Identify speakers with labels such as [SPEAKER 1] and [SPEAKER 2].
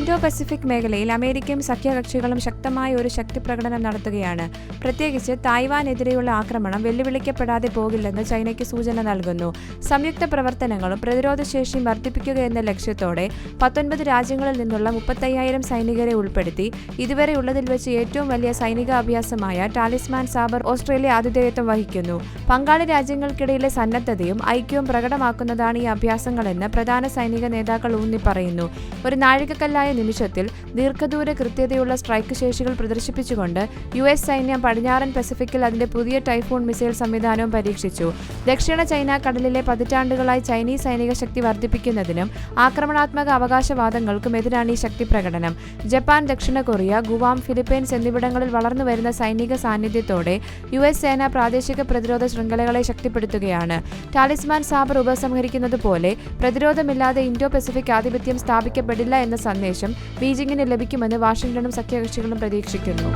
[SPEAKER 1] Indo Pacific മേഖലയിൽ അമേരിക്കയും സഖ്യകക്ഷികളും ശക്തമായ ഒരു ശക്തിപ്രകടനം നടത്തുകയാണ്. പ്രത്യേകിച്ച് തായ്വാനെതിരെയുള്ള ആക്രമണം വെല്ലുവിളിക്കപ്പെടാതെ പോകില്ലെന്ന് ചൈനയ്ക്ക് സൂചന നൽകുന്നു. സംയുക്ത പ്രവർത്തനങ്ങളും പ്രതിരോധശേഷിയും വർദ്ധിപ്പിക്കുക എന്ന ലക്ഷ്യത്തോടെ 19 രാജ്യങ്ങളിൽ നിന്നുള്ള 35,000 സൈനികരെ ഉൾപ്പെടുത്തി ഇതുവരെയുള്ളതിൽ വെച്ച് ഏറ്റവും വലിയ സൈനിക അഭ്യാസമായ ടാലിസ്മാൻ സാബർ ഓസ്ട്രേലിയ ആതിഥേയത്വം വഹിക്കുന്നു. പങ്കാളി രാജ്യങ്ങൾക്കിടയിലെ സന്നദ്ധതയും ഐക്യവും പ്രകടമാക്കുന്നതാണ് ഈ അഭ്യാസങ്ങളെന്ന് പ്രധാന സൈനിക നേതാക്കൾ ഊന്നിപ്പറയുന്നു. ഒരു നാഴികക്കല്ലായ നിമിഷത്തിൽ ദീർഘദൂര കൃത്യതയുള്ള സ്ട്രൈക്ക് ശേഷികൾ പ്രദർശിപ്പിച്ചുകൊണ്ട് US സൈന്യം പടിഞ്ഞാറൻ പസഫിക്കിൽ അതിന്റെ പുതിയ ടൈഫൂൺ മിസൈൽ സംവിധാനവും പരീക്ഷിച്ചു. ദക്ഷിണ ചൈന കടലിലെ പതിറ്റാണ്ടുകളായി ചൈനീസ് സൈനിക ശക്തി വർദ്ധിപ്പിക്കുന്നതിനും ആക്രമണാത്മക അവകാശവാദങ്ങൾക്കും എതിരാണ് ഈ ശക്തി പ്രകടനം. ജപ്പാൻ, ദക്ഷിണ കൊറിയ, ഗുവാം, ഫിലിപ്പൈൻസ് എന്നിവിടങ്ങളിൽ വളർന്നുവരുന്ന സൈനിക സാന്നിധ്യത്തോടെ US സേന പ്രാദേശിക പ്രതിരോധ ശൃംഖലകളെ ശക്തിപ്പെടുത്തുകയാണ്. ടാലിസ്മാൻ സാബർ ഉപസംഹരിക്കുന്നത് പോലെ പ്രതിരോധമില്ലാതെ ഇൻഡോ പസഫിക് ആധിപത്യം സ്ഥാപിക്കപ്പെടില്ല എന്ന സന്ദേശം ബീജിംഗിന് ലഭിക്കുമെന്ന് വാഷിംഗ്ടണും സഖ്യകക്ഷികളും പ്രതീക്ഷിക്കുന്നു.